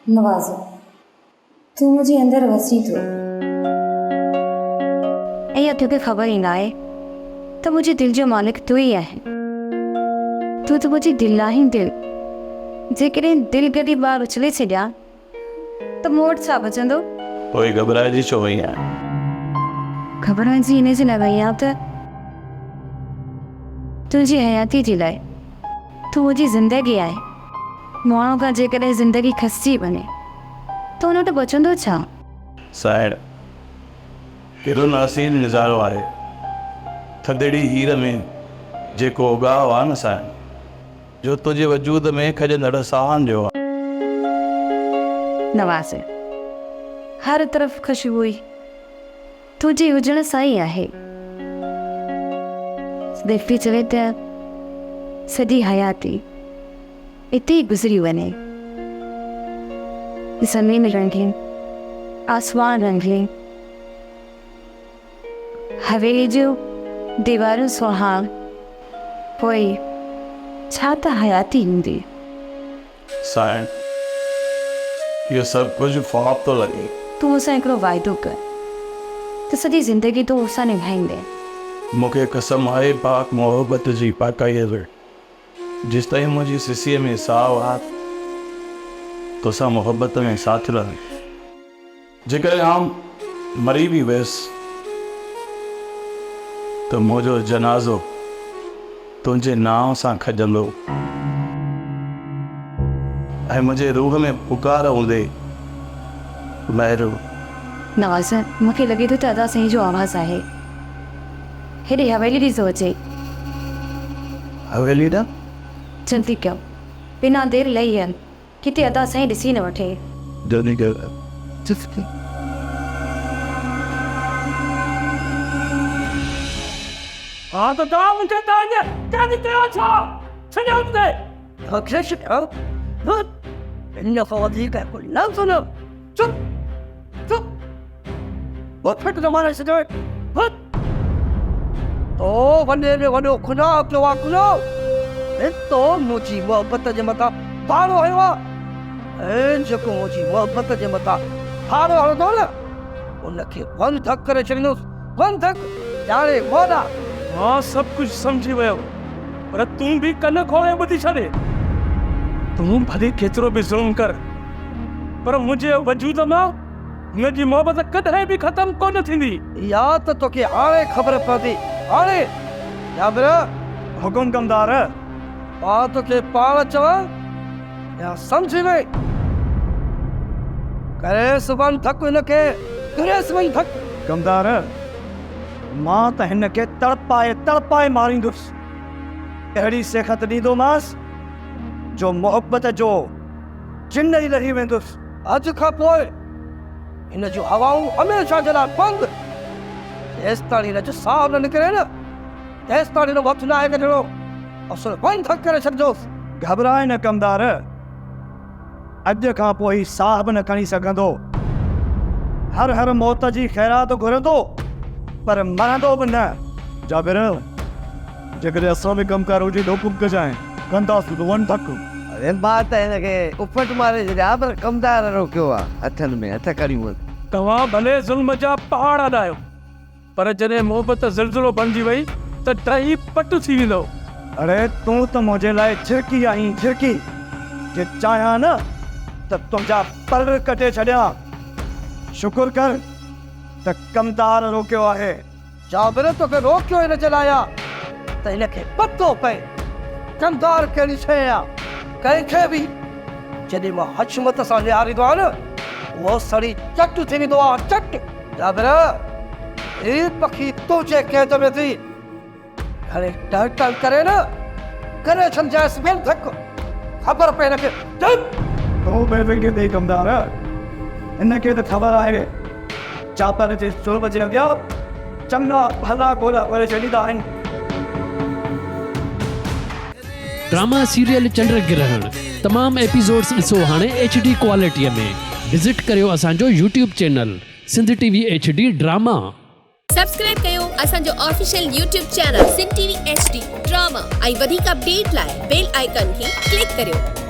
नवाज़, तू मुझे अंदर वसी थो ऐं तोखे ख़बर ई न आहे त मुंहिंजे दिलि जो मालिक तू ई आहे। तू त मुंहिंजी दिलि आहे दिलि। जेकॾहिं दिलि गॾी ॿार उछले छॾिया त मूं वटि छा बचंदो? पोइ घबराइजी छो वई आहे? घबराइजी इन जे लाइ वई आहियां त तुंहिंजी हयाती जे लाइ। तू मुंहिंजी ज़िंदगी आहे। माण्हू खां जेकॾहिं ज़िंदगी खसिजी वञे त हुन वटि बचंदो छा? साहिड़, कहिड़ो नासीन नज़ारो आहे। थदड़ी हीर में जेको उगाव आहे न साहिड़, जो तुंहिंजे वजूद में खजंदड़ साहनि जो आहे। नवाज़, हर तरफ़ ख़ुशबू हुई तुंहिंजे हुजण सां ई आहे। दिलि चवे त सॼी हयाती इते ई गुज़री वञे। ज़मीन रंगीन, आसमान रंगीन, हवेली जूं दीवारूं सुहाग, पोइ छा त हयाती हूंदी। साहिड़, इहो सभु कुझु ख्वाब थो लॻे। तूं मूंसां हिकिड़ो वाइदो कर त सॼी ज़िंदगी तूं मूंसां निभाईंदे। मूंखे कसम आहे पाक मोहबत जी पाकाईअ ते, जेसि ताईं मुंहिंजी सिसीअ में साहु आहे तोसां मोहबत में साथ रहंदुमि। जेकॾहिं आउं मरी बि वियुसि त मुंहिंजो जनाज़ो तुंहिंजे नाव सां खजंदो ऐं मुंहिंजे रूह में पुकार हूंदे महिरो। नवाज़, मूंखे लॻे थो त अदा साईं जो आवाज़ु आहे। हेॾे हवेली ॾिसो अचे। हवेली ॾांहुं? जल्दी कयो, बिना देरि लही हल, किथे अदा साईं ॾिसी न वठे। जल्दी कर। हाँ तो दाम मुझे ताज़े क्या दिखते हो छा छने उठते अक्षर शिकाओ बस इन फौजी का कोई ना सुनो चुप चुप बहुत फट जमाना से जो बस तो वने में वनो खुना अपने वाकुनो तो मुझी मोहब्बत जे मता पारो है वा जो मुझी मोहब्बत जे मता पारो है तो ना उनके वन तक करे चलो वन तक जाने मोना। हाँ सब कुछ समझी वियो, पर तू भी कन खोए ॿुधी छॾे। तू भले केतिरो बि ज़ुल्म कर, पर मुंहिंजे वजूद मां हुनजी मोहबत कॾहिं बि ख़तम कोन थींदी। या त तोखे हाणे ख़बर पवंदी। हाणे जाबिर हुकुम कमदार, मां तोखे पाण चवां या सम्झी वे। करे सुभाणे थक हिनखे, करे सुभाणे थक। कमदार, मां त हिनखे तड़पाए मारींदुसि। अहिड़ी सेखत ॾींदोमांसि जो मोहब्बत जो जिन ई लही वेंदुसि। अॼु खां पोइ हिन जूं हवाऊं हमेशह जे लाइ बंदि। जेसि ताईं हिन जो साहु न निकिरे न, तेसि ताईं हिन वक़्तु न आहे कढणो। असुल बंदि थक करे छॾिजोसि। घबराए न कमदार, अॼु खां पोइ साहु बि न खणी सघंदो। हर हर मौत जी ख़ैरात घुरंदो, पर मरंदो बि न। जाबिर, जेकॾहिं असां में कमकार हुजे हुकुम कजांइ, कंदासीं तो वन थक। अरे बात है हिनखे उपट मारे छॾिया, पर कमदार रोकियो आहे। हथनि में हथ करियूं। तव्हां भले ज़ुल्म जा पहाड़ अॾायो, पर जॾहिं मोहबत ज़िलज़िलो बणिजी वई त टही पटु थी वेंदो। अरे तूं त मुंहिंजे लाइ झिरकी आहीं, झिरकी। जे चाहियां न त तुंहिंजा पर कटे छॾियां। शुक्र कर त कमदार रोकियो आहे। जाबिर तोखे रोकियो हिन जे लाइ त हिनखे पतो पए कमदार कहिड़ी शइ आहे। कंहिंखे बि जॾहिं मां हशमत सां निहारींदो आहियां न, उहो सड़ी चट थी वेंदो आहे, चट। जाबिर, ही पखी तुंहिंजे कैद में थी हाणे टहल करे न, करे सम्झाइसि ॿियनि तक ख़बर पए हिनखे। तो बेफिक्र थी कमदार, हिनखे त ख़बर आहे चापर जे सुर जे अॻियां चङा भला गोला करे छॾींदा आहिनि। ड्रामा सीरियल चंड ग्रहण तमाम एपिसोड्स ॾिसो हाणे HD क्वालिटीअ में। विज़िट करियो असांजो YouTube channel Sindh TV HD drama. Subscribe कयो असांजो official YouTube channel Sindh TV HD drama ऐं वधीक अपडेट लाइ बेल आइकन खे क्लिक करियो।